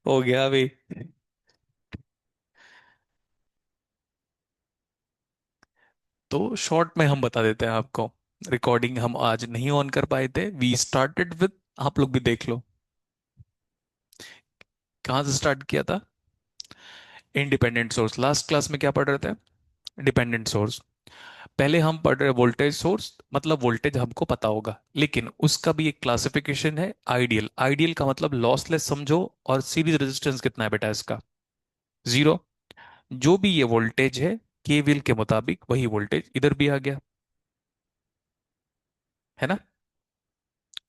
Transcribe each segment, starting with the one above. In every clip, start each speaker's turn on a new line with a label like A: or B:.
A: हो गया अभी। तो शॉर्ट में हम बता देते हैं आपको। रिकॉर्डिंग हम आज नहीं ऑन कर पाए थे, वी स्टार्टेड विद, आप लोग भी देख लो कहाँ से स्टार्ट किया था। इंडिपेंडेंट सोर्स, लास्ट क्लास में क्या पढ़ रहे थे? Dependent source. पहले हम पढ़ रहे वोल्टेज सोर्स, मतलब वोल्टेज हमको पता होगा, लेकिन उसका भी एक क्लासिफिकेशन है, आइडियल। आइडियल का मतलब लॉसलेस समझो। और सीरीज रेजिस्टेंस कितना है बेटा इसका? जीरो। जो भी ये वोल्टेज है, केवीएल के मुताबिक वही वोल्टेज इधर भी आ गया, है ना?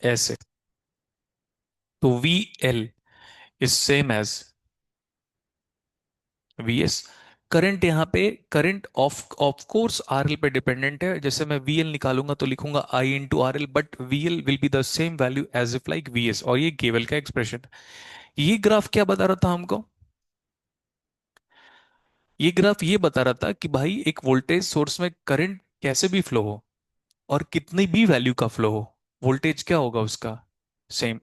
A: ऐसे। तो V L is same as V S. Current यहाँ पे, करंट ऑफ कोर्स आरएल पे डिपेंडेंट है। जैसे मैं वीएल निकालूंगा तो लिखूंगा I into R L, but VL will be the same value as if like V S, और ये केवल का एक्सप्रेशन। ये ग्राफ क्या बता रहा था हमको? ये ग्राफ ये बता रहा था कि भाई एक वोल्टेज सोर्स में करंट कैसे भी फ्लो हो, और कितनी भी वैल्यू का फ्लो हो, वोल्टेज क्या होगा उसका? सेम।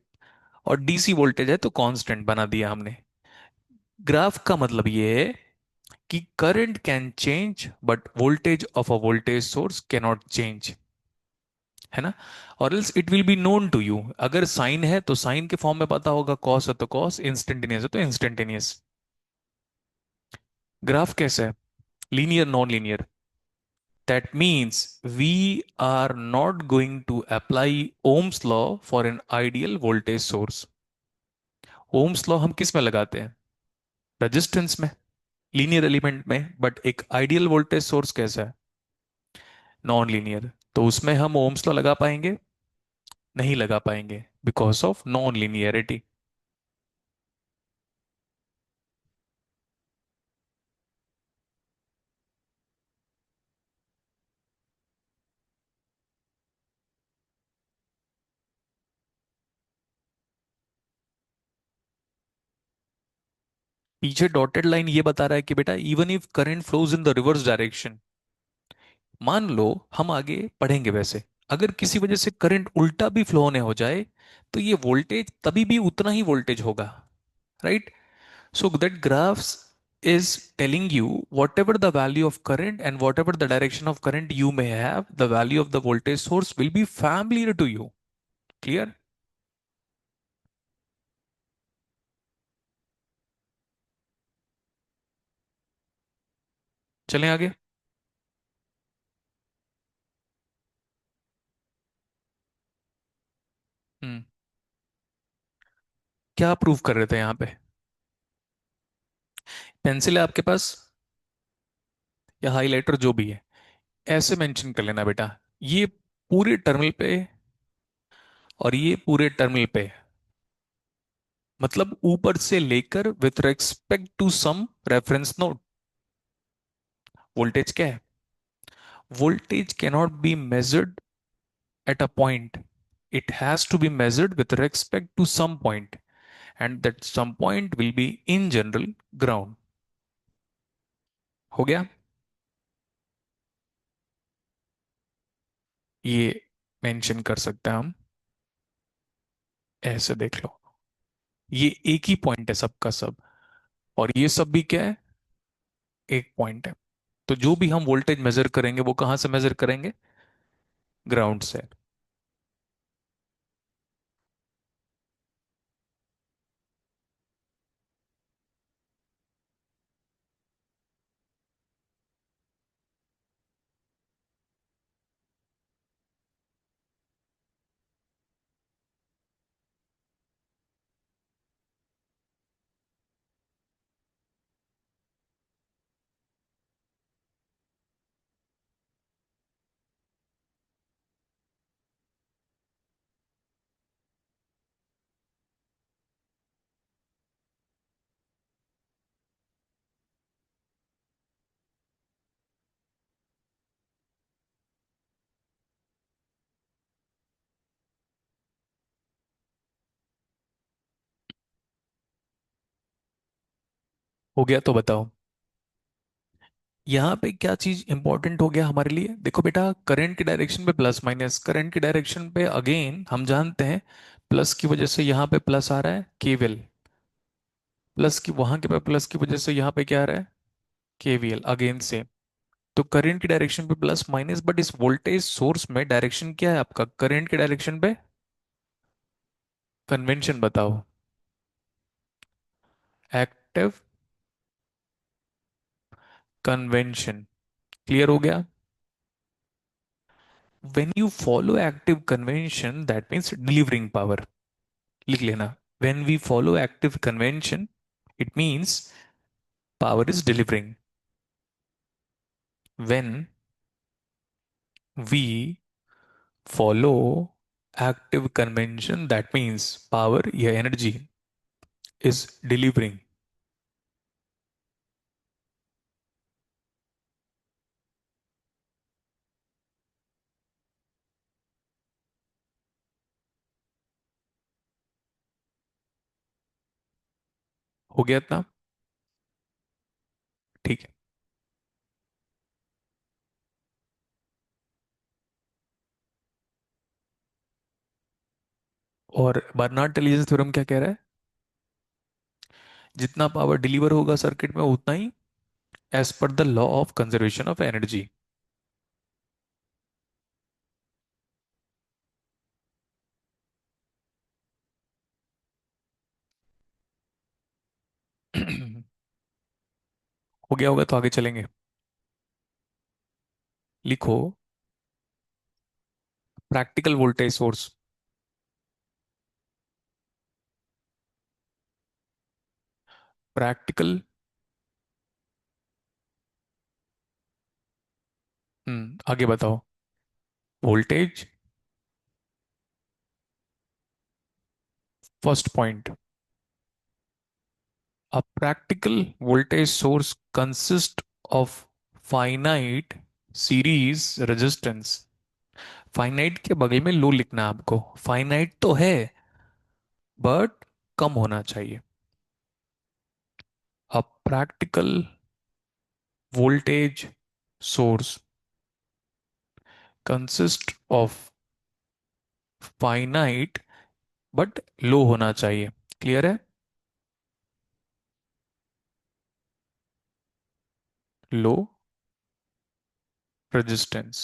A: और डीसी वोल्टेज है तो कांस्टेंट बना दिया हमने। ग्राफ का मतलब ये है कि current can change but voltage of a voltage source cannot change, है ना? और else it will be known to you. अगर साइन है तो साइन के फॉर्म में पता होगा, कॉस है तो कॉस, इंस्टेंटेनियस है तो इंस्टेंटेनियस। ग्राफ कैसा है? Linear, non linear. That means we are not going to apply Ohm's law for an ideal voltage source. Ohm's law हम किस में लगाते हैं? रेजिस्टेंस में, लीनियर एलिमेंट में। बट एक आइडियल वोल्टेज सोर्स कैसा है? Non linear. तो उसमें हम ओम्स लॉ लगा पाएंगे? नहीं लगा पाएंगे, बिकॉज ऑफ नॉन लीनियरिटी। पीछे डॉटेड लाइन ये बता रहा है कि बेटा even if current flows in the reverse direction, मान लो हम आगे पढ़ेंगे वैसे, अगर किसी वजह से करंट उल्टा भी फ्लो होने हो जाए, तो ये वोल्टेज तभी भी उतना ही वोल्टेज होगा, right? So that graphs is telling you whatever the value of current and whatever the direction of current you may have, the value of the voltage source will be familiar to you. Clear? चलें आगे। हम्म। क्या prove कर रहे थे यहाँ पे? Pencil है आपके पास या हाइलाइटर, जो भी है, ऐसे मेंशन कर लेना बेटा। ये पूरे टर्मिनल पे और ये पूरे टर्मिनल पे, मतलब ऊपर से लेकर with respect to some reference node, voltage क्या है? Voltage cannot be measured at a point. It has to be measured with respect to some point, and that some point will be in general ground. हो गया? ये mention कर सकते हैं हम, ऐसे देख लो। ये एक ही पॉइंट है सबका सब, और ये सब भी क्या है? एक पॉइंट है। तो जो भी हम वोल्टेज मेजर करेंगे वो कहां से मेजर करेंगे? ग्राउंड से। हो गया तो बताओ, यहाँ पे क्या चीज इंपॉर्टेंट हो गया हमारे लिए? देखो बेटा, करंट की डायरेक्शन पे प्लस माइनस, करंट की डायरेक्शन पे अगेन हम जानते हैं प्लस की वजह से यहाँ पे प्लस आ रहा है, केवल। प्लस की वहां के पे प्लस की वजह से यहाँ पे क्या आ रहा है, केवीएल अगेन से। तो करंट की डायरेक्शन पे प्लस माइनस, बट इस वोल्टेज सोर्स में डायरेक्शन क्या है आपका, करंट की डायरेक्शन पे। कन्वेंशन बताओ। Active convention. क्लियर हो गया। When you follow active convention that means delivering power. लिख लेना। When we follow active convention it means power is delivering. When we follow active convention that means power या energy is delivering. हो गया इतना। ठीक है। और बर्नौली इंटेलिजेंस थ्योरम क्या कह रहा है, जितना पावर डिलीवर होगा सर्किट में उतना ही, as per the law of conservation of energy. हो गया होगा तो आगे चलेंगे। लिखो। Practical voltage source. प्रैक्टिकल। आगे बताओ। Voltage. First point. A practical voltage source consists of finite series resistance। Finite के बगल में लो लिखना है आपको, फाइनाइट तो है बट कम होना चाहिए। A practical voltage source consists of finite but low होना चाहिए। क्लियर है। Low resistance.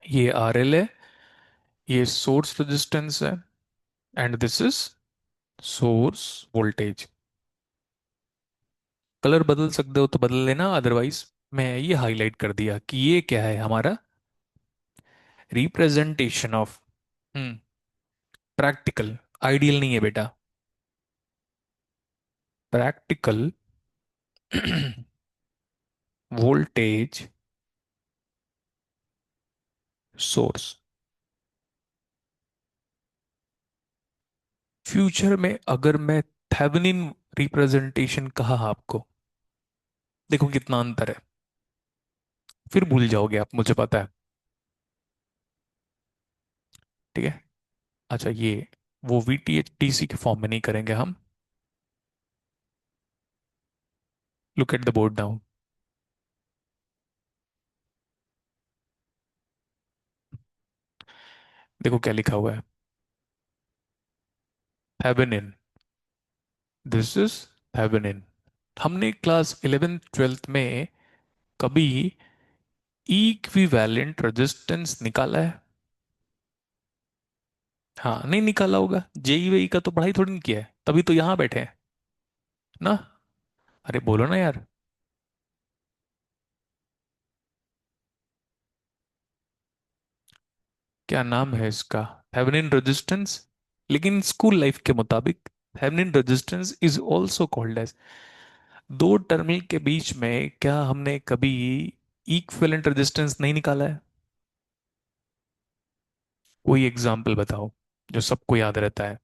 A: ये आरएल है, ये सोर्स रेजिस्टेंस है, and this is source voltage. Colour बदल सकते हो तो बदल लेना, अदरवाइज मैं ये हाईलाइट कर दिया कि ये क्या है हमारा, representation of. Hmm practical. Ideal नहीं है बेटा। Practical voltage source. फ्यूचर में अगर मैं थेवेनिन रिप्रेजेंटेशन कहा आपको, देखो कितना अंतर है, फिर भूल जाओगे आप, मुझे पता है। ठीक है। अच्छा ये वो वीटीएच डीसी के फॉर्म में नहीं करेंगे हम। Look at the board now. देखो क्या लिखा हुआ है, थेवेनिन। This is Thevenin. हमने क्लास 11th 12th में कभी इक्विवेलेंट रेजिस्टेंस निकाला है? हाँ नहीं निकाला होगा, जेई वेई का तो पढ़ाई थोड़ी नहीं किया है, तभी तो यहाँ बैठे हैं ना। अरे बोलो ना यार। क्या नाम है इसका, थेवेनिन रेजिस्टेंस। लेकिन स्कूल लाइफ के मुताबिक Thevenin resistance is also called as, दो टर्मिनल के बीच में क्या हमने कभी इक्विवेलेंट रेजिस्टेंस नहीं निकाला है? कोई एग्जाम्पल बताओ जो सबको याद रहता है।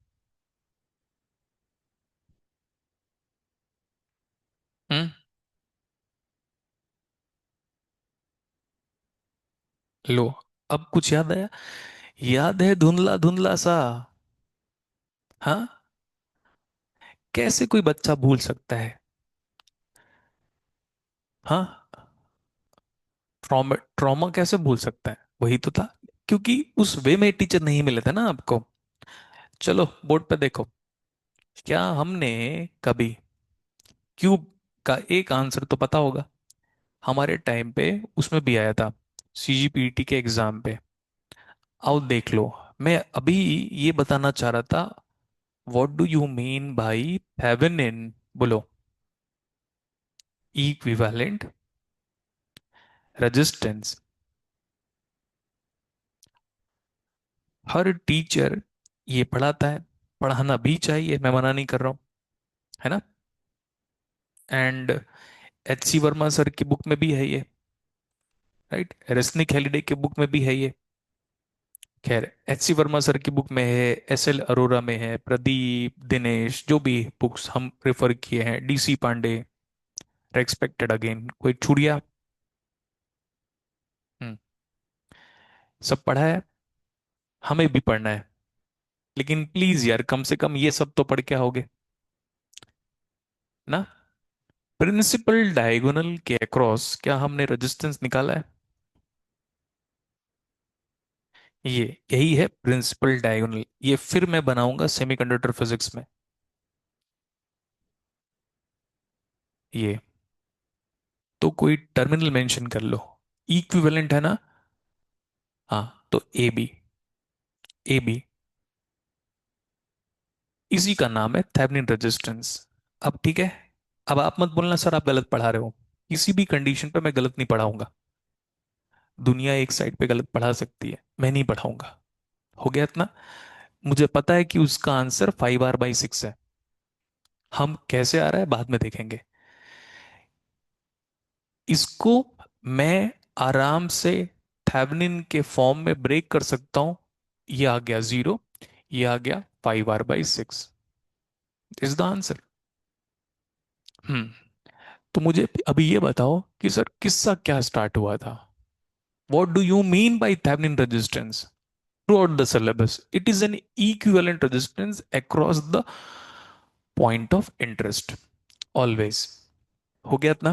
A: हम्म लो, अब कुछ याद आया? याद है धुंधला धुंधला सा। हाँ, कैसे कोई बच्चा भूल सकता है? हाँ, ट्रॉमा ट्रॉमा कैसे भूल सकता है, वही तो था। क्योंकि उस वे में टीचर नहीं मिले थे ना आपको। चलो बोर्ड पे देखो। क्या हमने कभी क्यूब का एक आंसर तो पता होगा, हमारे टाइम पे उसमें भी आया था, सीजीपीटी के एग्जाम पे। आओ देख लो। मैं अभी ये बताना चाह रहा था, व्हाट डू यू मीन भाई थेवेनिन? बोलो। Equivalent resistance. हर टीचर ये पढ़ाता है, पढ़ाना भी चाहिए, मैं मना नहीं कर रहा हूँ, है ना। And H C Verma sir की बुक में भी है ये, राइट। रेस्निक हेलिडे की बुक में भी है ये। खैर, एच सी वर्मा सर की बुक में है, एस एल अरोरा में है, प्रदीप दिनेश जो भी बुक्स हम रेफर किए हैं, डीसी पांडे, रेस्पेक्टेड अगेन, कोई छुड़िया। हम्म। सब पढ़ा है, हमें भी पढ़ना है। लेकिन प्लीज यार, कम से कम ये सब तो पढ़ के आओगे ना। प्रिंसिपल डायगोनल के अक्रॉस क्या हमने रेजिस्टेंस निकाला है? ये यही है प्रिंसिपल डायगोनल। ये फिर मैं बनाऊंगा सेमीकंडक्टर फिजिक्स में। ये तो कोई टर्मिनल मेंशन कर लो, इक्विवेलेंट है ना। हाँ, तो ए बी, ए बी, इसी का नाम है थेवेनिन रेजिस्टेंस। अब ठीक है। अब आप मत बोलना सर आप गलत पढ़ा रहे हो। किसी भी कंडीशन पे मैं गलत नहीं पढ़ाऊंगा। दुनिया एक साइड पे गलत पढ़ा सकती है, मैं नहीं पढ़ाऊंगा। हो गया इतना। मुझे पता है कि उसका आंसर 5r/6 है। हम कैसे आ रहा है बाद में देखेंगे। इसको मैं आराम से थेवेनिन के फॉर्म में ब्रेक कर सकता हूं। ये आ गया 0, ये आ गया 5r/6, इज द आंसर। हम्म। तो मुझे अभी ये बताओ कि सर किस्सा क्या स्टार्ट हुआ था। What do you mean by Thevenin resistance? Throughout the syllabus, it is an equivalent resistance across the point of interest. Always. हो गया इतना।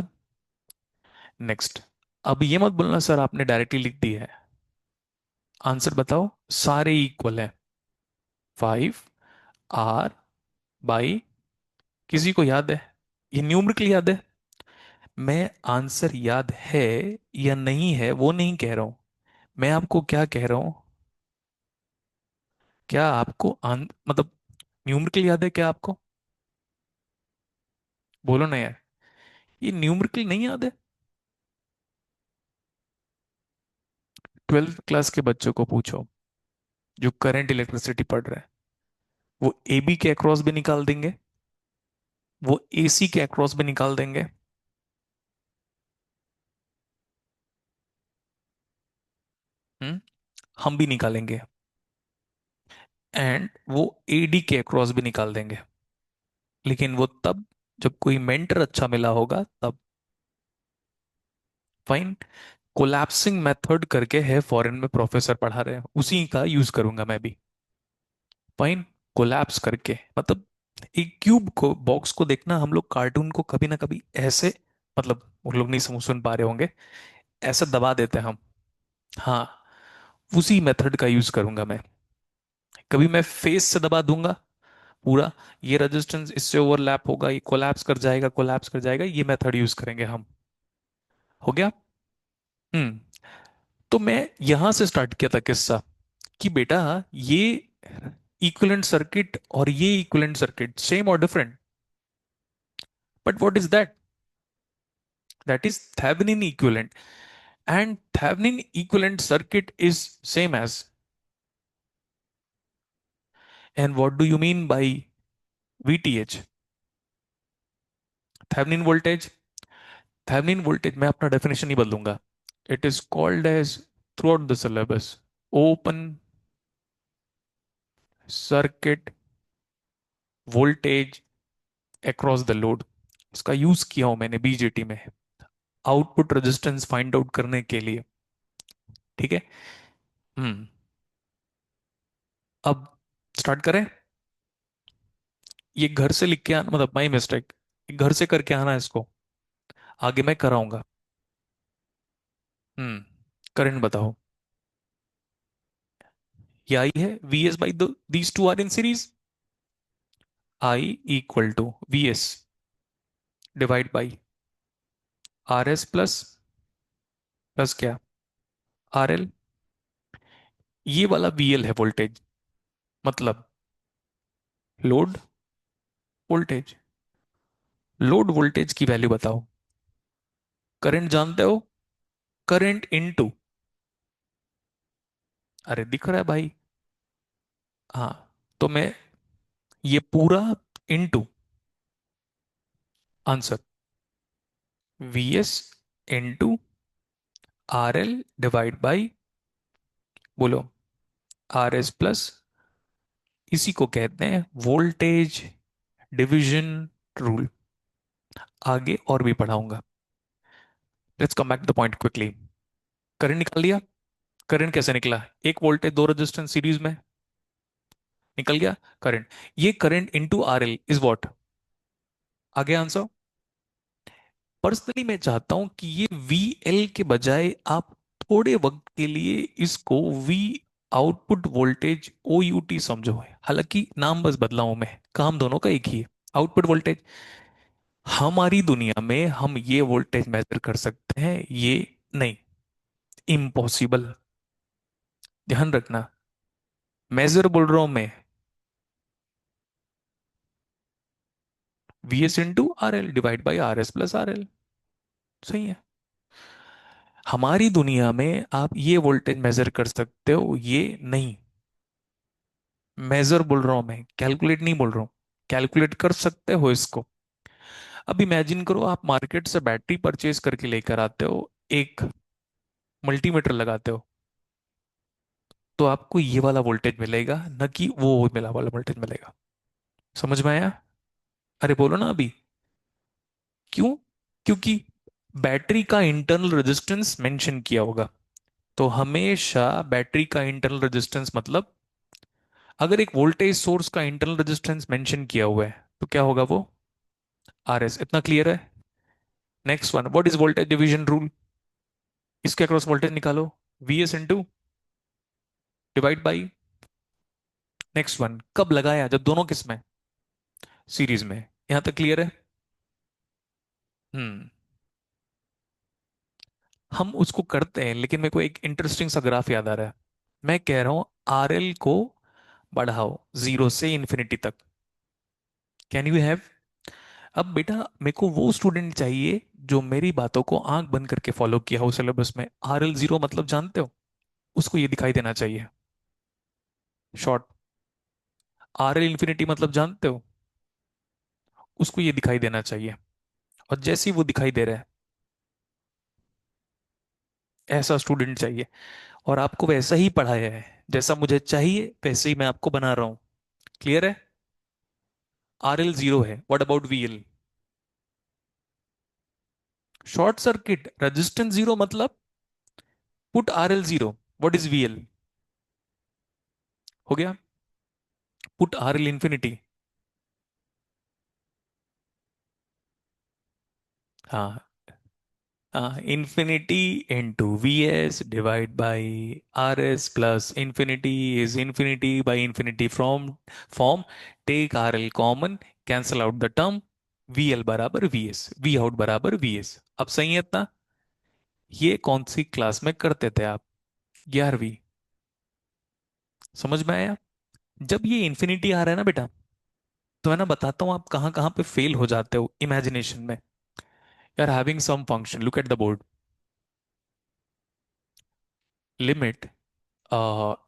A: नेक्स्ट। अब ये मत बोलना सर आपने डायरेक्टली लिख दी है। आंसर बताओ। सारे इक्वल है। 5r/, किसी को याद है? ये न्यूमेरिकल याद है? मैं आंसर याद है या नहीं है वो नहीं कह रहा हूं। मैं आपको क्या कह रहा हूं, क्या आपको मतलब न्यूमेरिकल याद है क्या आपको? बोलो ना यार। ये न्यूमेरिकल नहीं याद है? 12th क्लास के बच्चों को पूछो जो करंट इलेक्ट्रिसिटी पढ़ रहे हैं, वो एबी के अक्रॉस भी निकाल देंगे, वो एसी के अक्रॉस भी निकाल देंगे। हम्म। हम भी निकालेंगे। एंड वो एडी के अक्रॉस भी निकाल देंगे। लेकिन वो तब जब कोई मेंटर अच्छा मिला होगा तब। फाइन। कोलैप्सिंग मेथड करके है, फॉरेन में प्रोफेसर पढ़ा रहे हैं, उसी का यूज करूंगा मैं भी। फाइन। कोलैप्स करके मतलब एक क्यूब को, बॉक्स को देखना, हम लोग कार्टून को कभी ना कभी ऐसे, मतलब वो लोग नहीं समझ सुन पा रहे होंगे, ऐसे दबा देते हैं हम। हाँ, उसी मेथड का यूज करूंगा मैं। कभी मैं फेस से दबा दूंगा पूरा, ये रेजिस्टेंस इससे ओवरलैप होगा, ये कोलैप्स कर जाएगा, कोलैप्स कर जाएगा, ये मेथड यूज करेंगे हम। हो गया। हम्म। तो मैं यहां से स्टार्ट किया था किस्सा कि बेटा ये इक्विवेलेंट सर्किट और ये इक्विवेलेंट सर्किट सेम और different, but what is that? That is Thevenin equivalent, and Thevenin equivalent circuit is same as. And what do you mean by VTH? Thevenin voltage। Thevenin voltage मैं अपना definition नहीं बदलूंगा। It is called as throughout the syllabus open circuit voltage across the load. इसका use किया हूं मैंने BJT में, output resistance find out करने के लिए। ठीक है। हम्म। अब स्टार्ट करें। ये घर से लिख के आना, मतलब माई मिस्टेक, घर से करके आना इसको, आगे मैं कराऊंगा। हम्म। करंट बताओ। ये आई है, V S by these two R in series. I equal to V S divide by R S plus plus क्या, आर एल। ये वाला वी एल है वोल्टेज, मतलब लोड वोल्टेज। लोड वोल्टेज की वैल्यू बताओ। करंट जानते हो, करंट इनटू, अरे दिख रहा है भाई। हाँ, तो मैं ये पूरा into answer V S into R L divide by, बोलो, आर एस प्लस, इसी को कहते हैं वोल्टेज डिवीजन रूल। आगे और भी पढ़ाऊंगा। Let's come back to the point quickly. Current निकाल लिया। करंट कैसे निकला, एक वोल्टेज दो रेजिस्टेंस सीरीज में, निकल गया करंट। ये current into R L is what, आगे आंसर। पर्सनली मैं चाहता हूं कि ये वी एल के बजाय आप थोड़े वक्त के लिए इसको V output voltage O U T समझो। हालांकि नाम बस बदला हूं मैं, काम दोनों का एक ही है, आउटपुट वोल्टेज। हमारी दुनिया में हम ये वोल्टेज मेजर कर सकते हैं, ये नहीं, इम्पॉसिबल। ध्यान रखना, मेजर बोल रहा हूं मैं, V S into R L divide by R S plus R L. सही है। हमारी दुनिया में आप ये वोल्टेज मेजर कर सकते हो, ये नहीं। मेजर बोल रहा हूं मैं, कैलकुलेट नहीं बोल रहा हूं। कैलकुलेट कर सकते हो इसको। अब इमेजिन करो आप मार्केट से बैटरी परचेज करके लेकर आते हो, एक मल्टीमीटर लगाते हो, तो आपको ये वाला वोल्टेज मिलेगा, न कि वो मिला वाला वोल्टेज मिलेगा। समझ में आया? अरे बोलो ना अभी। क्यों? क्योंकि बैटरी का इंटरनल रेजिस्टेंस मेंशन किया होगा। तो हमेशा बैटरी का इंटरनल रेजिस्टेंस मतलब, अगर एक वोल्टेज सोर्स का इंटरनल रेजिस्टेंस मेंशन किया हुआ है तो क्या होगा वो, आर एस। इतना क्लियर है? Next one, what is voltage division rule? इसके अक्रॉस वोल्टेज निकालो, V S into divide by. Next one, कब लगाया, जब दोनों किस में, सीरीज में। यहां तक क्लियर है? हम्म। हम उसको करते हैं, लेकिन मेरे को एक इंटरेस्टिंग सा ग्राफ याद आ रहा है। मैं कह रहा हूं आर एल को बढ़ाओ जीरो से इंफिनिटी तक। Can you have? अब बेटा मेरे को वो स्टूडेंट चाहिए जो मेरी बातों को आंख बंद करके फॉलो किया हो सिलेबस में। आर एल जीरो मतलब जानते हो, उसको ये दिखाई देना चाहिए, शॉर्ट। आर एल इंफिनिटी मतलब जानते हो, उसको ये दिखाई देना चाहिए। और जैसे ही वो दिखाई दे रहा है, ऐसा स्टूडेंट चाहिए। और आपको वैसा ही पढ़ाया है, जैसा मुझे चाहिए वैसे ही मैं आपको बना रहा हूं। क्लियर है? आर एल जीरो है, what about V L? Short circuit, resistance zero मतलब put R L zero, what is V L? हो गया, पुट आर एल इंफिनिटी। हाँ, infinity into V S divide by R S plus infinity is infinity by infinity from form, take R L common, cancel out the term, V L बराबर V S, V out बराबर V S. अब सही है इतना? ये कौन सी class में करते थे आप, 11वीं? समझ में आया? जब ये इंफिनिटी आ रहा है ना बेटा, तो है ना, बताता हूं आप कहाँ कहाँ पे फेल हो जाते हो इमेजिनेशन में। यार having some function, look at the board, limit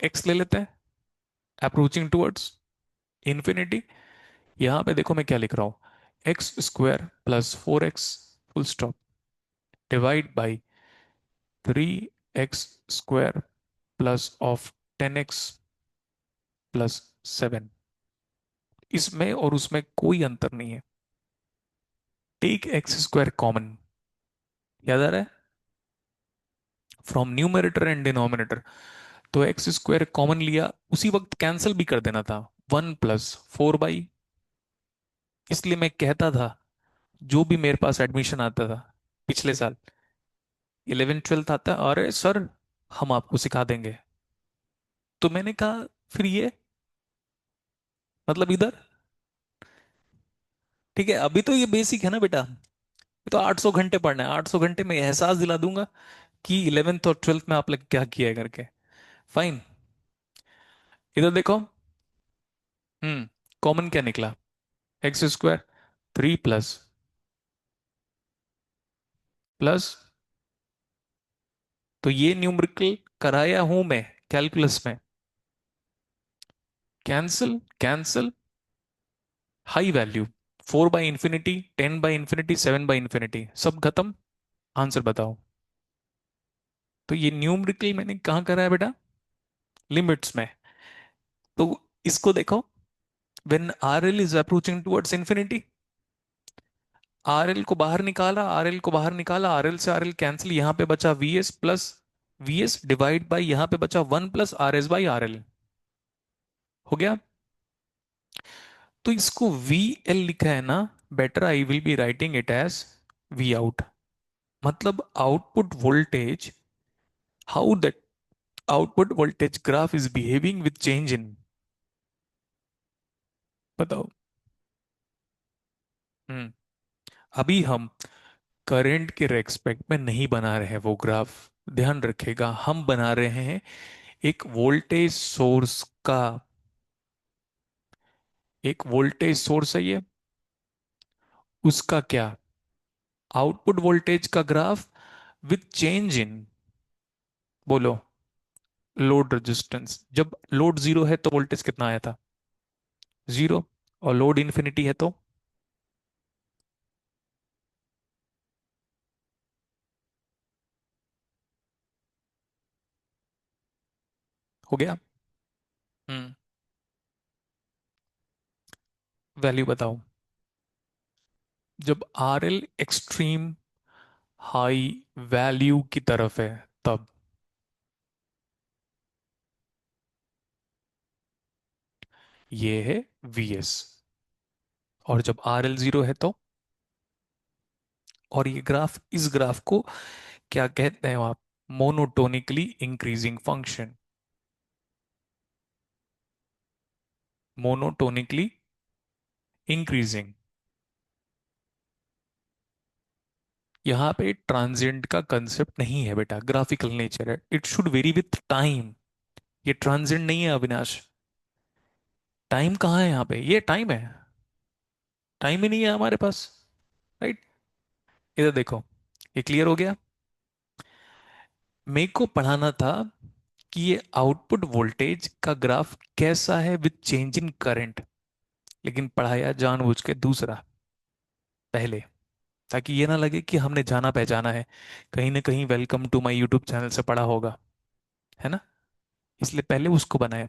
A: X ले लेते हैं, अप्रोचिंग टुवर्ड्स इंफिनिटी। यहां पे देखो मैं क्या लिख रहा हूं, x square plus 4x full stop divide by 3x square plus of 10x plus 7। इसमें और उसमें कोई अंतर नहीं है। टेक एक्स स्क्वायर कॉमन, याद आ रहा है, फ्रॉम न्यूमरेटर एंड डिनोमिनेटर। तो एक्स स्क्वायर कॉमन लिया, उसी वक्त कैंसिल भी कर देना था, 1 + 4/। इसलिए मैं कहता था, जो भी मेरे पास एडमिशन आता था पिछले साल, 11th 12th आता है, अरे सर हम आपको सिखा देंगे। तो मैंने कहा फिर ये मतलब इधर ठीक है, अभी तो ये बेसिक है ना बेटा, ये तो 800 घंटे पढ़ना है, 800 घंटे में एहसास दिला दूंगा कि 11th और 12th में आप लोग क्या किया है करके। फाइन। इधर देखो। कॉमन क्या निकला? एक्स स्क्वायर, 3 प्लस तो ये न्यूमेरिकल कराया हूं मैं कैलकुलस में। कैंसिल कैंसिल, हाई वैल्यू, 4/इंफिनिटी, 10/इंफिनिटी, 7/इंफिनिटी, सब खत्म। आंसर बताओ। तो ये न्यूमेरिकल मैंने कहाँ करा है बेटा? लिमिट्स में। तो इसको देखो, when R L is approaching towards infinity, R L को बाहर निकाला, आर एल को बाहर निकाला, आर एल से आर एल कैंसिल, यहां पे बचा V S plus we S divide by, यहां पे बचा 1 प्लस RS/RL। हो गया। तो इसको वी एल लिखा है ना, better I will be writing it as V out. मतलब output voltage, how that output voltage graph is behaving with change in, बताओ। हम्म अभी हम करंट के रेस्पेक्ट में नहीं बना रहे हैं वो ग्राफ, ध्यान रखिएगा। हम बना रहे हैं एक वोल्टेज सोर्स का, एक वोल्टेज सोर्स है ये, उसका क्या, आउटपुट वोल्टेज का ग्राफ विथ चेंज इन, बोलो, लोड रेजिस्टेंस। जब लोड जीरो है तो वोल्टेज कितना आया था? जीरो। और लोड इन्फिनिटी है तो हो गया। हम्म वैल्यू बताओ। जब R L extreme high value की तरफ है तब, ये है वी एस। और जब आर एल जीरो है तो, और ये ग्राफ, इस ग्राफ को क्या कहते हैं आप? Monotonically increasing function. Monotonically increasing. यहाँ पे ट्रांजिएंट का कंसेप्ट नहीं है बेटा, ग्राफिकल नेचर है, it should very with time. ये ट्रांजिएंट नहीं है अविनाश। टाइम कहाँ है यहाँ पे? ये टाइम है, टाइम ही नहीं है हमारे पास। राइट। इधर देखो, ये क्लियर हो गया। मेरे को पढ़ाना था कि ये आउटपुट वोल्टेज का ग्राफ कैसा है विथ चेंज इन करंट, लेकिन पढ़ाया जानबूझ के दूसरा पहले, ताकि ये ना लगे कि हमने जाना पहचाना है, कहीं ना कहीं welcome to my YouTube channel से पढ़ा होगा, है ना। इसलिए पहले उसको बनाया।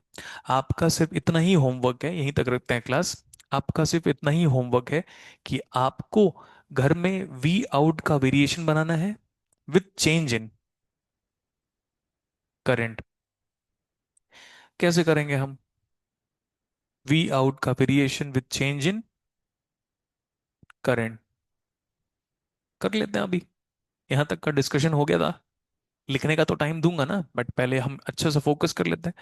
A: आपका सिर्फ इतना ही होमवर्क है, यहीं तक रखते हैं क्लास। आपका सिर्फ इतना ही होमवर्क है कि आपको घर में वी आउट का वेरिएशन बनाना है विथ चेंज इन करंट। कैसे करेंगे हम वी आउट का variation with change in current? कर लेते हैं अभी। यहां तक का डिस्कशन हो गया था। लिखने का तो टाइम दूंगा ना, बट पहले हम अच्छे से फोकस कर लेते हैं।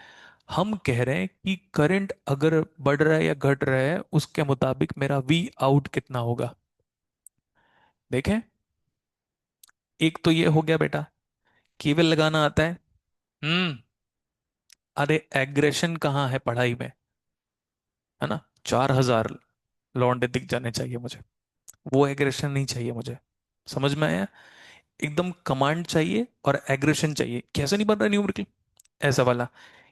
A: हम कह रहे हैं कि करंट अगर बढ़ रहा है या घट रहा है, उसके मुताबिक मेरा वी आउट कितना होगा। देखें, एक तो ये हो गया बेटा, केवल लगाना आता है। हम्म अरे एग्रेशन कहाँ है पढ़ाई में, है ना? 4,000 लौंडे दिख जाने चाहिए मुझे, वो एग्रेशन नहीं चाहिए मुझे। समझ में आया? एकदम कमांड चाहिए और एग्रेशन चाहिए। कैसे नहीं बन रहा न्यूमेरिकल ऐसा वाला?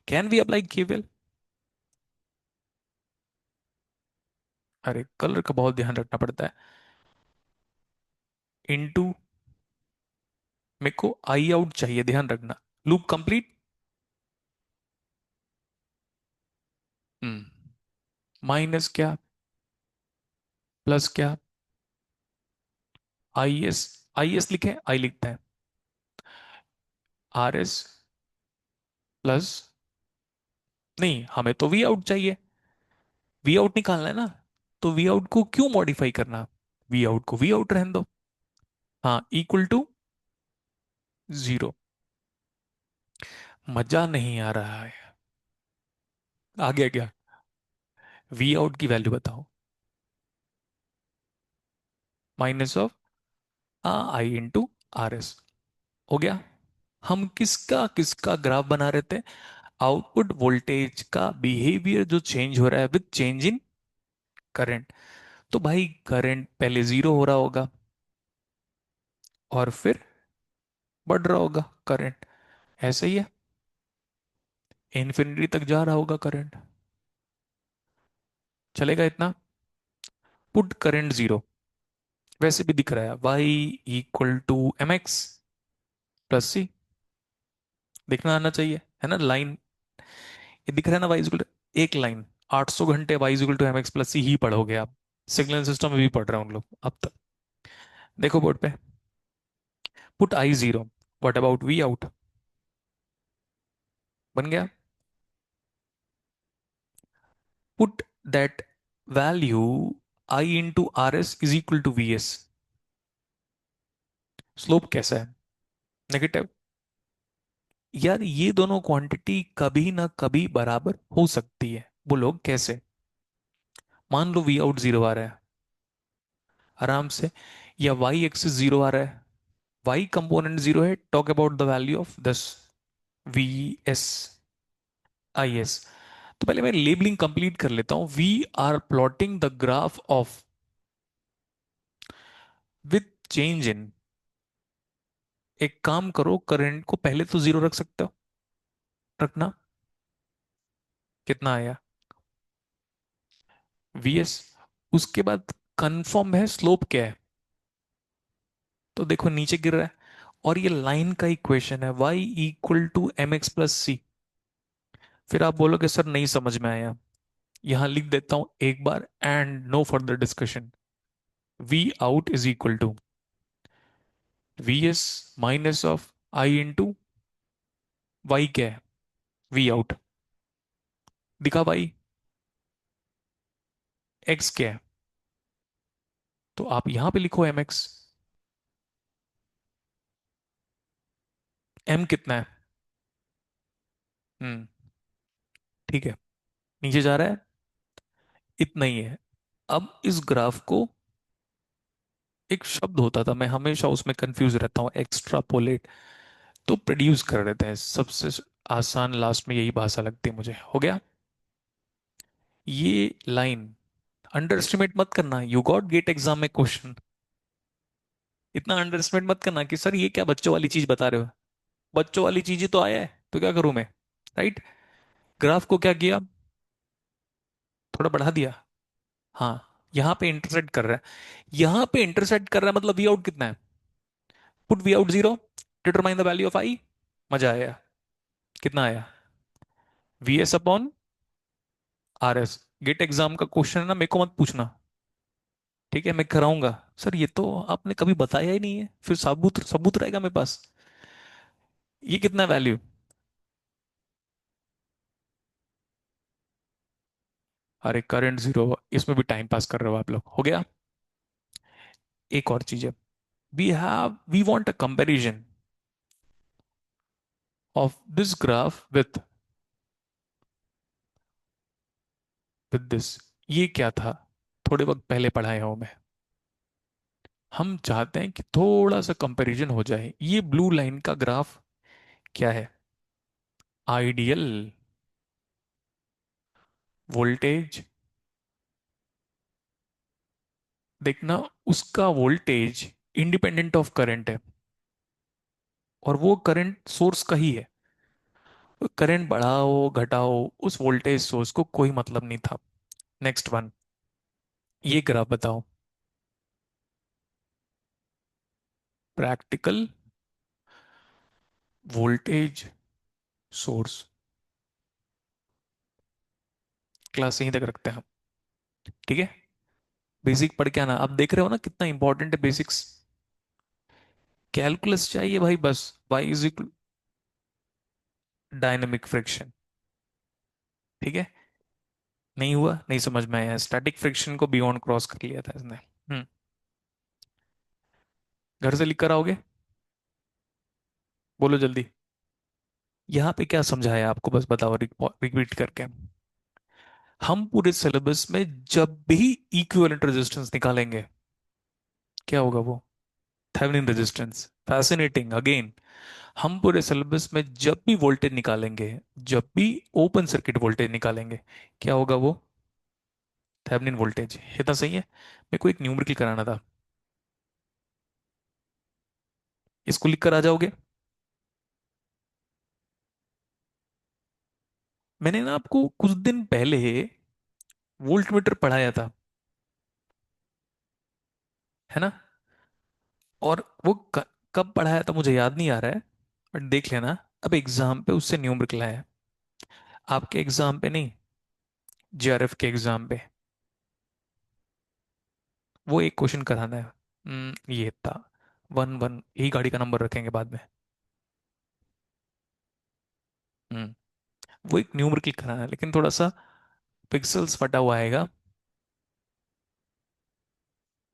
A: कैन वी अप्लाई केवल? अरे कलर का बहुत ध्यान रखना पड़ता है। इनटू, मेरे को आई आउट चाहिए, ध्यान रखना। Loop complete. हम्म माइनस क्या, प्लस क्या, आई एस, आई एस लिखे, आई लिखते हैं, RS प्लस, नहीं हमें तो वी आउट चाहिए, वी आउट निकालना है ना। तो वी आउट को क्यों मॉडिफाई करना, वी आउट को वी आउट रहने दो। हाँ, इक्वल टू 0। मजा नहीं आ रहा है। आ गया क्या? वी आउट की वैल्यू बताओ। Minus of I into R S. हो गया। हम किसका किसका ग्राफ बना रहे थे? आउटपुट वोल्टेज का बिहेवियर जो चेंज हो रहा है विद चेंज इन करंट। तो भाई करंट पहले जीरो हो रहा होगा और फिर बढ़ रहा होगा करंट, ऐसे ही है, इन्फिनिटी तक जा रहा होगा करंट। चलेगा इतना? पुट करंट जीरो, वैसे भी दिख रहा है Y equal to M X plus C, दिखना आना चाहिए, है ना लाइन। ये दिख रहा है ना, वाई इक्वल टू एक लाइन, 800 घंटे Y equal to M X plus C ही पढ़ोगे आप। सिग्नल सिस्टम में भी पढ़ रहे हैं उन लोग अब तक। देखो बोर्ड पे, put I zero, what about V out, बन गया। Put that value I into R S is equal to V S. Slope कैसा है? नेगेटिव। यार ये दोनों क्वांटिटी कभी ना कभी बराबर हो सकती है, बोलो कैसे? मान लो वी आउट जीरो आ रहा है आराम से, या वाई एक्सिस जीरो आ रहा है, वाई कंपोनेंट जीरो है, talk about the value of this V S I S. तो पहले मैं लेबलिंग कंप्लीट कर लेता हूं। We are plotting the graph of with change in, एक काम करो करंट को पहले तो जीरो रख सकते हो, रखना। कितना आया? V S. उसके बाद कंफर्म है स्लोप क्या है, तो देखो नीचे गिर रहा है। और ये लाइन का इक्वेशन है y equal to M X plus C. फिर आप बोलोगे सर नहीं समझ में आया, यहां लिख देता हूं एक बार and no further discussion. V out is equal to V S minus of I into Y, क्या है? V out. दिखा भाई? एक्स क्या है? तो आप यहां पे लिखो एम एक्स। एम कितना है? हम्म, ठीक है, नीचे जा रहा है, इतना ही है। अब इस ग्राफ को, एक शब्द होता था मैं हमेशा उसमें कंफ्यूज रहता हूँ, एक्स्ट्रापोलेट, तो प्रोड्यूस कर देते हैं सबसे आसान, लास्ट में यही भाषा लगती है मुझे। हो गया ये लाइन। अंडर एस्टिमेट मत करना, यू गॉट गेट एग्जाम में क्वेश्चन। इतना अंडर एस्टिमेट मत करना कि सर ये क्या बच्चों वाली चीज बता रहे हो। बच्चों वाली चीज ही तो आया है, तो क्या करूं मैं? राइट। ग्राफ को क्या किया, थोड़ा बढ़ा दिया। हाँ, यहाँ पे इंटरसेक्ट कर रहा है, यहाँ पे इंटरसेक्ट कर रहा है, मतलब वी आउट कितना है? Put V out zero, determine the value of I. मजा आया? कितना आया? V S upon R S. GATE exam का क्वेश्चन है ना, मेरे को मत पूछना, ठीक है? मैं कराऊंगा। सर ये तो आपने कभी बताया ही नहीं है, फिर सबूत सबूत रहेगा मेरे पास। ये कितना वैल्यू? अरे करंट जीरो, इसमें भी टाइम पास कर रहे हो आप लोग। हो गया। एक और चीज है, we want a comparison of this graph with this. ये क्या था? थोड़े वक्त पहले पढ़ाए हो मैं। हम चाहते हैं कि थोड़ा सा कंपैरिजन हो जाए। ये ब्लू लाइन का ग्राफ क्या है? Ideal voltage. देखना, उसका वोल्टेज इंडिपेंडेंट ऑफ करंट है, और वो करंट सोर्स का ही है। करंट बढ़ाओ घटाओ, उस वोल्टेज सोर्स को कोई मतलब नहीं था। नेक्स्ट वन, ये ग्राफ बताओ। Practical voltage source. क्लास यहीं तक रखते हैं हम, ठीक है? बेसिक पढ़ के आना। आप देख रहे हो ना कितना इंपॉर्टेंट है बेसिक्स। कैलकुलस चाहिए भाई बस। Y is equal dynamic friction, ठीक है? नहीं हुआ, नहीं समझ में आया, स्टैटिक फ्रिक्शन को बियॉन्ड क्रॉस कर लिया था इसने। घर से लिख कर आओगे, बोलो जल्दी। यहाँ पे क्या समझाया आपको, बस बताओ रिपीट करके। हम पूरे सिलेबस में जब भी इक्विवेलेंट रेजिस्टेंस निकालेंगे, क्या होगा वो? Thevenin resistance. Fascinating again. हम पूरे सिलेबस में जब भी वोल्टेज निकालेंगे, जब भी ओपन सर्किट वोल्टेज निकालेंगे, क्या होगा वो? Thevenin voltage. इतना सही है। मेरे को एक न्यूमेरिकल कराना था, इसको लिख कर आ जाओगे? मैंने ना आपको कुछ दिन पहले वोल्टमीटर पढ़ाया था, है ना? और वो कब पढ़ाया था मुझे याद नहीं आ रहा है, बट देख लेना। अब एग्जाम पे उससे न्यूमेरिकल आया है। आपके एग्जाम पे नहीं, जेआरएफ के एग्जाम पे। वो एक क्वेश्चन कराना है। ये था 11, यही गाड़ी का नंबर रखेंगे बाद में। हम्म वो एक न्यूमेरिकल कराना है, लेकिन थोड़ा सा पिक्सल्स फटा हुआ आएगा।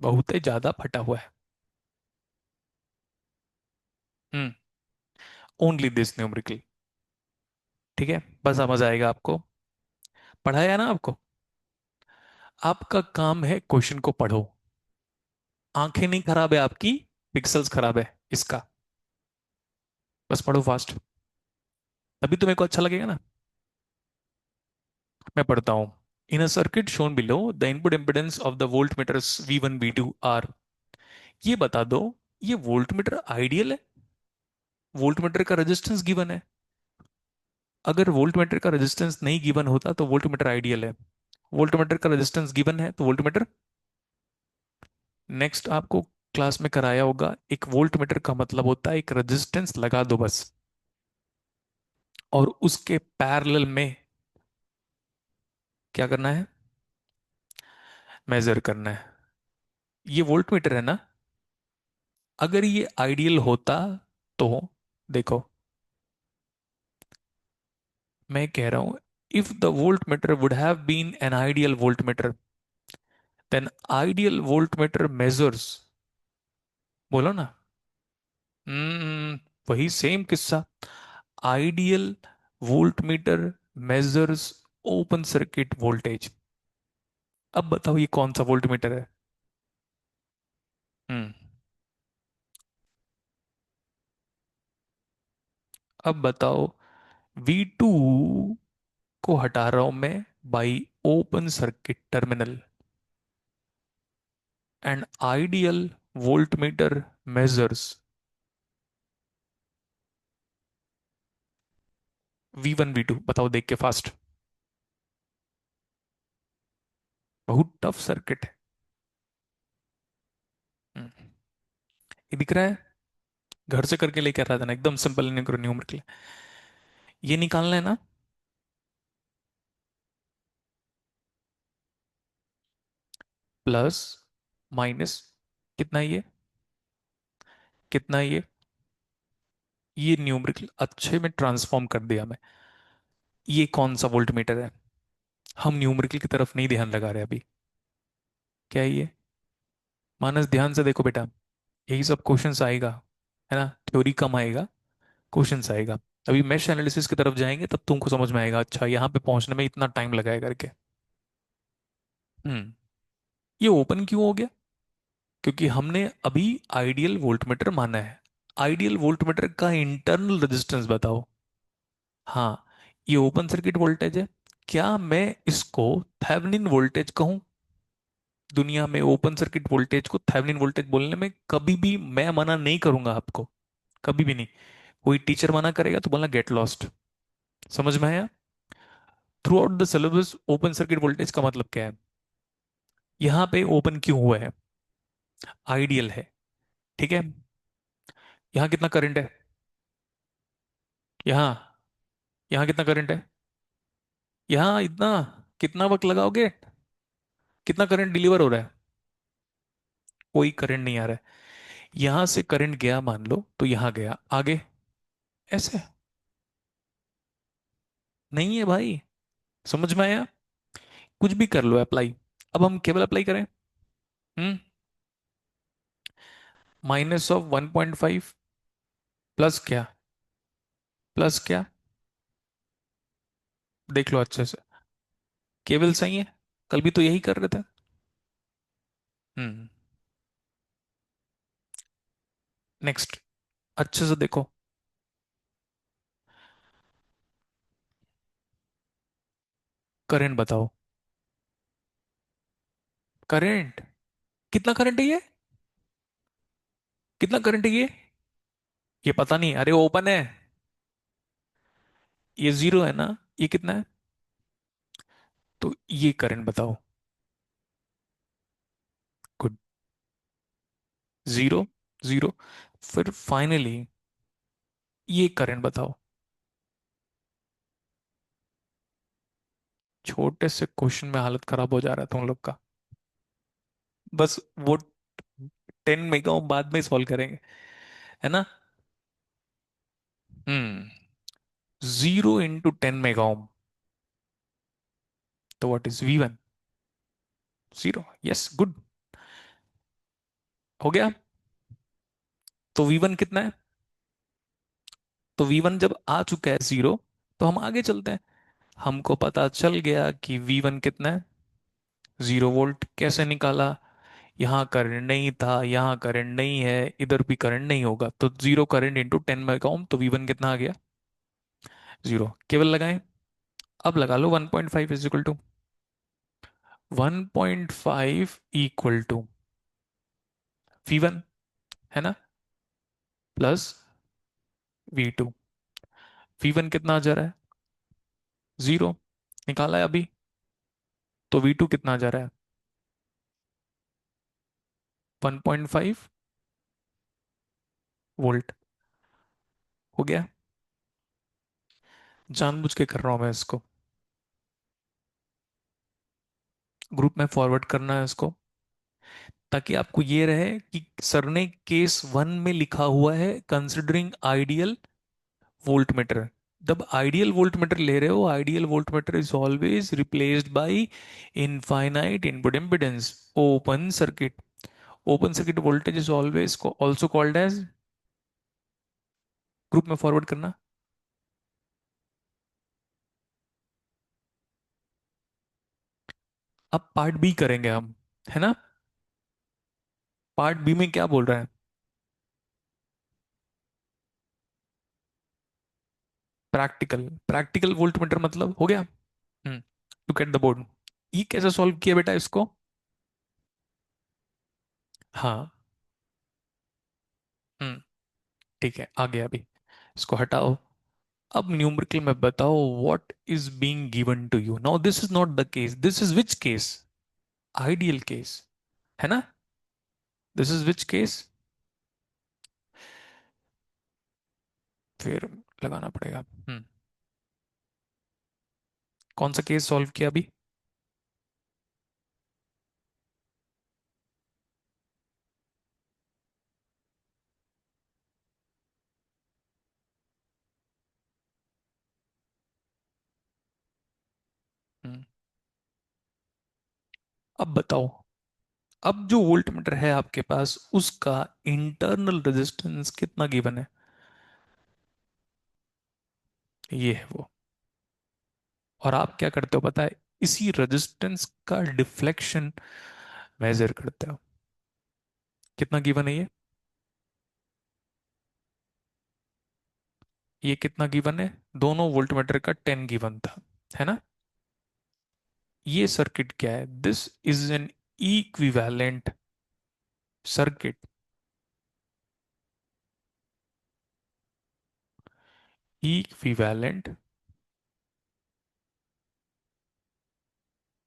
A: बहुत ही ज्यादा फटा हुआ है। Hmm only this numerical. ठीक है, बस समझ आएगा आपको। पढ़ाया ना आपको? आपका काम है क्वेश्चन को पढ़ो। आंखें नहीं खराब है आपकी, पिक्सल्स खराब है इसका। बस पढ़ो फास्ट, तभी तो मेरे को अच्छा लगेगा ना। मैं पढ़ता हूं। In a circuit shown below the input impedance of the volt meters V1 V2 are. ये बता दो, ये वोल्ट मीटर आइडियल है? वोल्ट मीटर का रेजिस्टेंस गिवन है। अगर वोल्ट मीटर का रेजिस्टेंस नहीं गिवन होता तो वोल्ट मीटर आइडियल है। वोल्ट मीटर का रेजिस्टेंस गिवन है तो वोल्ट मीटर। नेक्स्ट आपको क्लास में कराया होगा, एक वोल्ट मीटर का मतलब होता है एक रेजिस्टेंस लगा दो बस, और उसके पैरेलल में क्या करना है? मेजर करना है। ये वोल्ट मीटर है ना? अगर ये आइडियल होता तो, देखो, मैं कह रहा हूं, if the volt meter would have been an ideal volt meter, then ideal volt meter measures. बोलो ना। हम्म वही सेम किस्सा। Ideal volt meter measures open circuit voltage. अब बताओ ये कौन सा वोल्ट मीटर है? हम्म अब बताओ, V2 को हटा रहा हूं मैं by open circuit terminal, and ideal volt meter measures V1 V2। बताओ देख के फास्ट। बहुत टफ सर्किट है। हम्म, ये दिख रहा है? घर से करके लेके आ रहा था ना, एकदम सिंपल न्यूमेरिकल। ये निकालना है ना? प्लस माइनस, कितना है ये? कितना है ये न्यूमेरिकल अच्छे में ट्रांसफॉर्म कर दिया मैं। ये कौन सा वोल्ट मीटर है? हम न्यूमेरिकल की तरफ नहीं ध्यान लगा रहे अभी। क्या है ये? मानस ध्यान से देखो बेटा, यही सब क्वेश्चंस आएगा, है ना? थ्योरी कम आएगा, क्वेश्चंस आएगा। अभी मैश एनालिसिस की तरफ जाएंगे तब तुमको समझ में आएगा, अच्छा यहाँ पे पहुंचने में इतना टाइम लगाए करके। हम्म ये ओपन क्यों हो गया? क्योंकि हमने अभी आइडियल वोल्टमीटर माना है। आइडियल वोल्टमीटर का इंटरनल रेजिस्टेंस बताओ। हाँ, ये ओपन सर्किट वोल्टेज है। क्या मैं इसको थेवेनिन वोल्टेज कहूं? दुनिया में ओपन सर्किट वोल्टेज को थेवेनिन वोल्टेज बोलने में कभी भी मैं मना नहीं करूंगा आपको, कभी भी नहीं। कोई टीचर मना करेगा तो बोलना गेट लॉस्ट। समझ में आया? Through out the syllabus open circuit voltage का मतलब क्या है? यहां पे ओपन क्यों हुआ है? आइडियल है, ठीक है। यहां कितना करंट है? यहाँ, यहाँ कितना करंट है? यहाँ इतना। कितना वक्त लगाओगे? कितना करंट डिलीवर हो रहा है? कोई करंट नहीं आ रहा है। यहां से करंट गया मान लो तो यहां गया आगे, ऐसे। नहीं है भाई। समझ में आया? कुछ भी कर लो अप्लाई। अब हम केवल अप्लाई करें। हम्म -1.5 प्लस क्या? प्लस क्या? देख लो अच्छे से। केवल सही है, कल भी तो यही कर रहे थे। हम्म नेक्स्ट, अच्छे से देखो। करंट बताओ। करंट, कितना करंट है ये? कितना करंट है ये पता नहीं, अरे ओपन है। ये जीरो है ना, ये कितना है? तो ये करंट बताओ। गुड। Zero, zero. फिर फाइनली ये करंट बताओ। छोटे से क्वेश्चन में हालत खराब हो जा रहा है तुम लोग का। बस वो 10 मेगा ओम बाद में सॉल्व करेंगे, है ना? जीरो इंटू 10 मेगा ओम, तो what is V one? Zero, yes, good. हो गया। तो वी वन कितना है? तो वी वन जब आ चुका है जीरो, तो हम आगे चलते हैं। हमको पता चल गया कि वी वन कितना है। 0 वोल्ट कैसे निकाला? यहाँ करंट नहीं था, यहाँ करंट नहीं है, इधर भी करंट नहीं होगा, तो zero current into 10 mega ohm, तो वी वन कितना आ गया? जीरो। केवल लगाएं। अब लगा लो 1.5 is equal to 1.5 equal to V one, है ना, plus V two. V one कितना आ जा रहा है? जीरो, निकाला है अभी। तो वी टू कितना आ जा रहा है? 1.5 वोल्ट। हो गया। जानबूझ के कर रहा हूं मैं इसको, ग्रुप में फॉरवर्ड करना है इसको, ताकि आपको ये रहे कि सर ने केस वन में लिखा हुआ है कंसिडरिंग आइडियल वोल्ट मीटर। जब आइडियल वोल्ट मीटर ले रहे हो, ideal volt meter is always replaced by infinite input impedance, open circuit. Open circuit voltage is always also called as, group में फॉरवर्ड करना। अब पार्ट बी करेंगे हम, है ना? पार्ट बी में क्या बोल रहा है? प्रैक्टिकल, प्रैक्टिकल वोल्ट मीटर मतलब हो गया। Look at the board. ये कैसे सॉल्व किया बेटा इसको? हाँ। हम्म ठीक है, आ गया अभी। इसको हटाओ। अब न्यूमेरिकल में बताओ what is being given to you. Now this is not the case, this is which case? Ideal case, है ना? This is which case? फिर लगाना पड़ेगा। कौन सा केस सॉल्व किया अभी? हम्म अब बताओ। अब जो वोल्ट मीटर है आपके पास, उसका इंटरनल रेजिस्टेंस कितना गिवन है? ये है वो। और आप क्या करते हो पता है? इसी रेजिस्टेंस का डिफ्लेक्शन मेजर करते हो। कितना गिवन है ये? ये कितना गिवन है? दोनों वोल्ट मीटर का 10 गिवन था, है ना? ये सर्किट क्या है? This is an equivalent circuit. Equivalent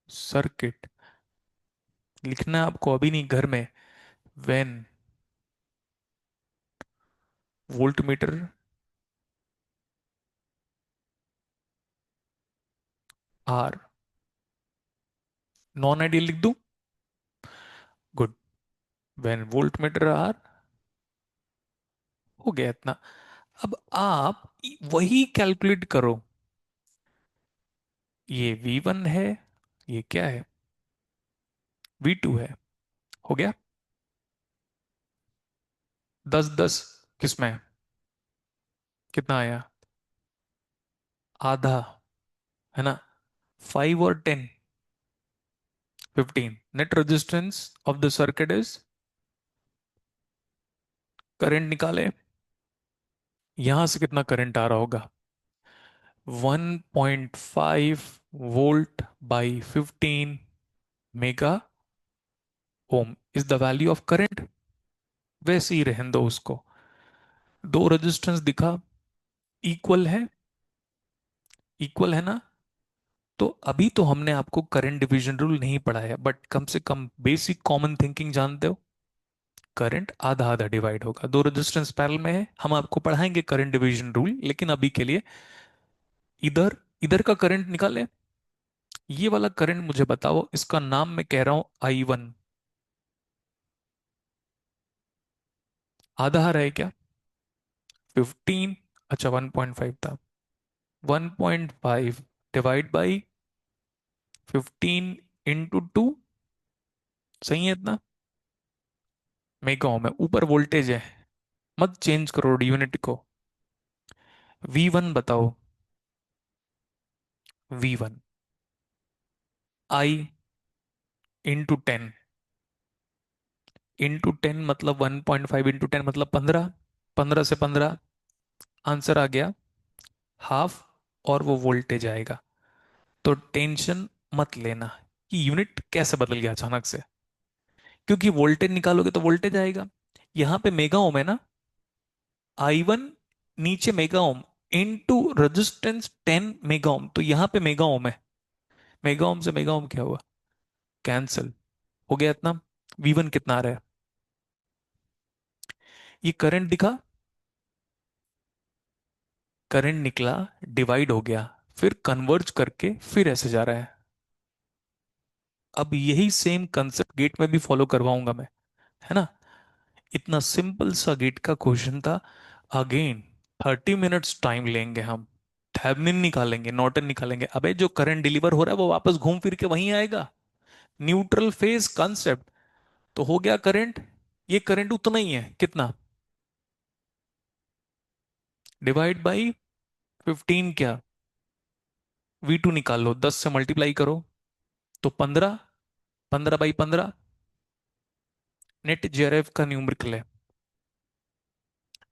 A: circuit लिखना है आपको, अभी नहीं, घर में। When volt meter are, non ideal लिख दूं? Good. When volt meter are, हो गया इतना। अब आप वही कैलकुलेट करो। ये वी वन है, ये क्या है? वी टू है। हो गया। 10 10 किसमें? कितना आया? आधा, है ना? 5 और 10, 15। Net resistance of the circuit is current निकाले। यहां से कितना करंट आ रहा होगा? 1.5 volt by 15 mega ohm is the value of current. वैसे ही रहने दो उसको। दो रेजिस्टेंस दिखा, इक्वल है, इक्वल है ना? तो अभी तो हमने आपको करंट डिवीजन रूल नहीं पढ़ाया, बट कम से कम बेसिक कॉमन थिंकिंग जानते हो। करंट आधा आधा डिवाइड होगा, दो रेजिस्टेंस पैरेलल में है, हम आपको पढ़ाएंगे करंट डिवीजन रूल, लेकिन अभी के लिए इधर इधर का करंट निकाले। ये वाला करंट मुझे बताओ, इसका नाम मैं कह रहा हूं I1। आधा आ रहा है क्या? 15, अच्छा 1.5 था। 1.5 डिवाइड बाई 15 × 2, सही है इतना? मेगा ओम है, ऊपर वोल्टेज है, मत चेंज करो यूनिट को। V1 बताओ। V1 I × 10, × 10 मतलब 1.5 × 10 मतलब 15, 15 से 15 आंसर आ गया हाफ। और वो वोल्टेज आएगा। तो टेंशन मत लेना कि यूनिट कैसे बदल गया अचानक से, क्योंकि वोल्टेज निकालोगे तो वोल्टेज आएगा। यहां पे मेगा ओम है ना, I1 नीचे mega ohm into resistance 10 mega ohm, तो यहां पे मेगा ओम है। मेगा ओम से मेगा ओम क्या हुआ? कैंसिल हो गया इतना। V1 कितना आ रहा है? ये करंट दिखा, करंट निकला, डिवाइड हो गया, फिर कन्वर्ज करके फिर ऐसे जा रहा है। अब यही सेम कंसेप्ट गेट में भी फॉलो करवाऊंगा मैं, है ना? इतना सिंपल सा गेट का क्वेश्चन था। अगेन 30 मिनट्स टाइम लेंगे हम, थेवेनिन निकालेंगे, नॉर्टन निकालेंगे। अबे जो करंट डिलीवर हो रहा है वो वापस घूम फिर के वहीं आएगा। Neutral phase concept. तो हो गया करंट, ये करंट उतना ही है, कितना? डिवाइड बाई 15 क्या? V2 निकाल लो, 10 से मल्टीप्लाई करो तो 15, 15/15 नेट जेआरएफ का न्यूमेरिकल है।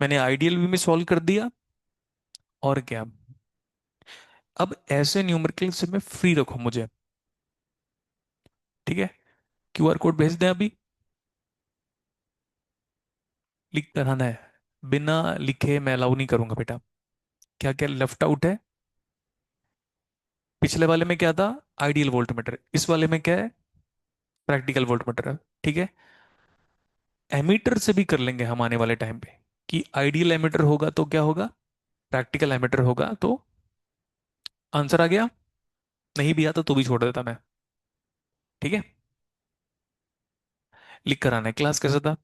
A: मैंने आइडियल वे में सॉल्व कर दिया। और क्या? अब ऐसे न्यूमेरिकल से मैं फ्री रखो मुझे, ठीक है? QR कोड भेज दें अभी? लिख कर आना है, बिना लिखे मैं अलाउ नहीं करूंगा बेटा। क्या क्या लेफ्ट आउट है? पिछले वाले में क्या था? Ideal voltmeter. इस वाले में क्या है? Practical voltmeter. ठीक है, एमीटर से भी कर लेंगे हम आने वाले टाइम पे, कि आइडियल एमीटर होगा तो क्या होगा, प्रैक्टिकल एमीटर होगा तो। आंसर आ गया? नहीं भी आता तो भी छोड़ देता मैं। ठीक है, लिख कर आना है। क्लास कैसा था?